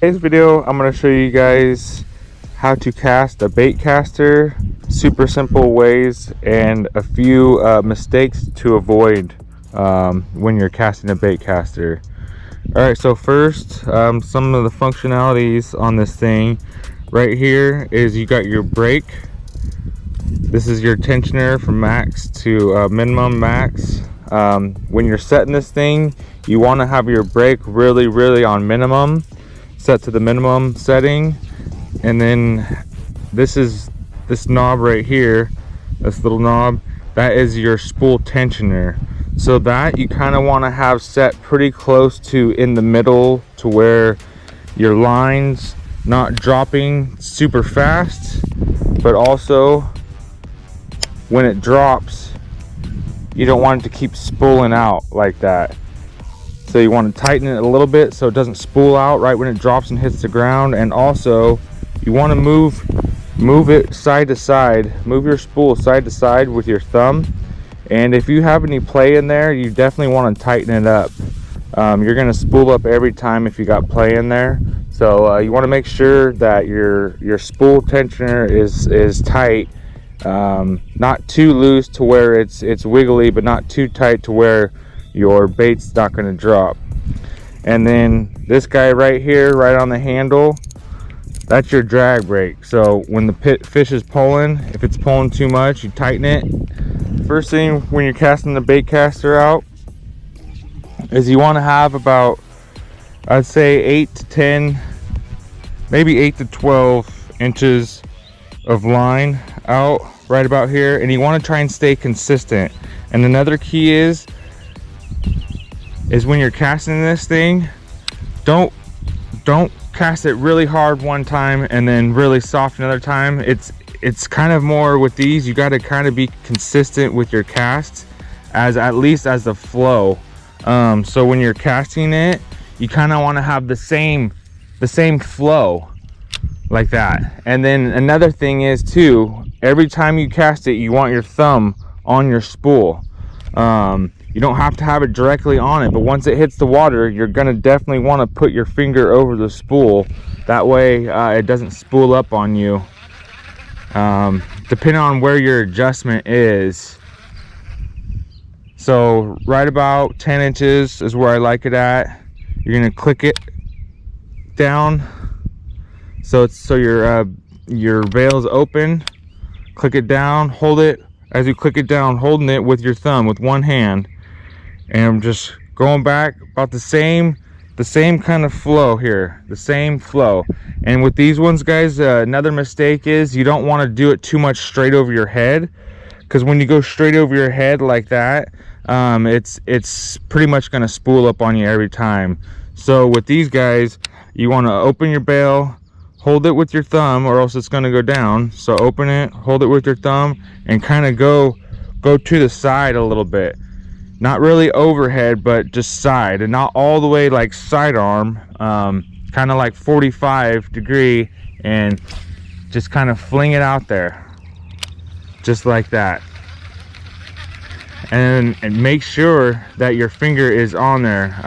Today's video, I'm going to show you guys how to cast a bait caster, super simple ways, and a few mistakes to avoid when you're casting a bait caster. Alright, so first, some of the functionalities on this thing. Right here is you got your brake. This is your tensioner from max to minimum max. When you're setting this thing, you want to have your brake really on minimum, set to the minimum setting. And then this knob right here, this little knob, that is your spool tensioner. So that you kind of want to have set pretty close to in the middle, to where your line's not dropping super fast, but also when it drops, you don't want it to keep spooling out like that. So you want to tighten it a little bit so it doesn't spool out right when it drops and hits the ground. And also you want to move it side to side, move your spool side to side with your thumb. And if you have any play in there, you definitely want to tighten it up. You're going to spool up every time if you got play in there. So you want to make sure that your spool tensioner is tight, not too loose to where it's wiggly, but not too tight to where your bait's not going to drop. And then this guy right here, right on the handle, that's your drag brake. So when the fish is pulling, if it's pulling too much, you tighten it. First thing when you're casting the bait caster out is you want to have about, I'd say 8 to 10, maybe 8 to 12 inches of line out right about here, and you want to try and stay consistent. And another key is when you're casting this thing, don't cast it really hard one time and then really soft another time. It's kind of more with these, you got to kind of be consistent with your casts, at least as the flow. So when you're casting it, you kind of want to have the same flow like that. And then another thing is too, every time you cast it, you want your thumb on your spool. You don't have to have it directly on it, but once it hits the water, you're gonna definitely want to put your finger over the spool. That way it doesn't spool up on you. Depending on where your adjustment is. So right about 10 inches is where I like it at. You're gonna click it down so your veil is open. Click it down, hold it. As you click it down, holding it with your thumb with one hand, and I'm just going back about the same kind of flow here, the same flow. And with these ones, guys, another mistake is you don't want to do it too much straight over your head, because when you go straight over your head like that, it's pretty much going to spool up on you every time. So with these guys, you want to open your bail, hold it with your thumb, or else it's going to go down. So open it, hold it with your thumb, and kind of go to the side a little bit. Not really overhead, but just side, and not all the way like sidearm, kind of like 45 degree, and just kind of fling it out there just like that. And make sure that your finger is on there.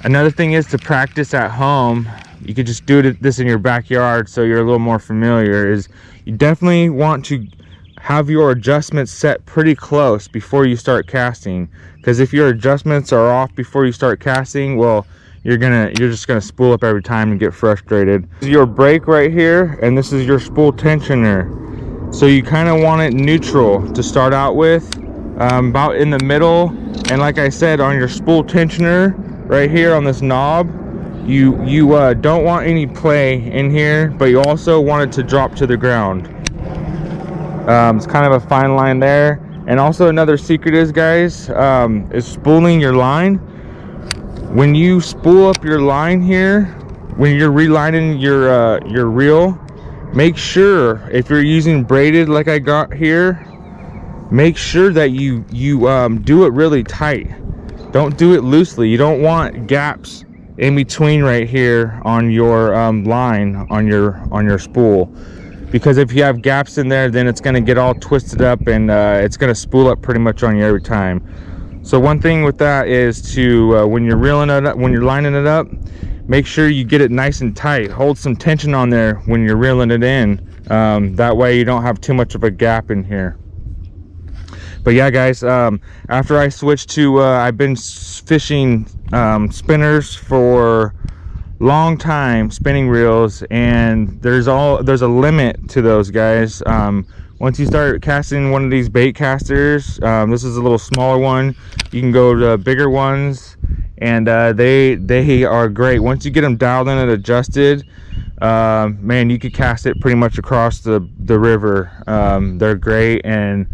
Another thing is to practice at home. You could just do this in your backyard so you're a little more familiar. Is you definitely want to have your adjustments set pretty close before you start casting, because if your adjustments are off before you start casting, well, you're just gonna spool up every time and get frustrated. This is your brake right here, and this is your spool tensioner. So you kind of want it neutral to start out with, about in the middle. And like I said, on your spool tensioner right here on this knob, you don't want any play in here, but you also want it to drop to the ground. It's kind of a fine line there. And also another secret is, guys, is spooling your line. When you spool up your line here, when you're relining your reel, make sure, if you're using braided like I got here, make sure that you do it really tight. Don't do it loosely. You don't want gaps in between right here on your line on your spool. because if you have gaps in there, then it's going to get all twisted up and it's going to spool up pretty much on you every time. So one thing with that is to when you're reeling it up, when you're lining it up, make sure you get it nice and tight. Hold some tension on there when you're reeling it in. That way you don't have too much of a gap in here. But yeah, guys, after I switched to I've been fishing spinners for long time, spinning reels, and there's a limit to those, guys. Once you start casting one of these bait casters, this is a little smaller one, you can go to bigger ones, and they are great. Once you get them dialed in and adjusted, man, you could cast it pretty much across the river. They're great, and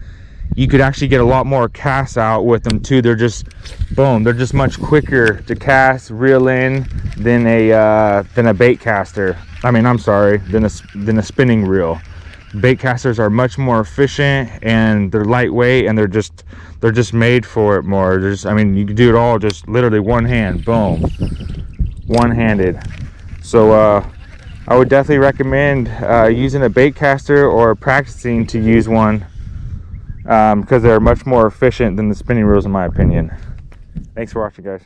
you could actually get a lot more casts out with them too. They're just, boom, they're just much quicker to cast, reel in than a bait caster. I mean, I'm sorry, than a spinning reel. Bait casters are much more efficient, and they're lightweight, and they're just made for it more. I mean, you can do it all just literally one hand, boom, one-handed. So I would definitely recommend using a bait caster or practicing to use one, because they're much more efficient than the spinning reels, in my opinion. Thanks for watching, guys.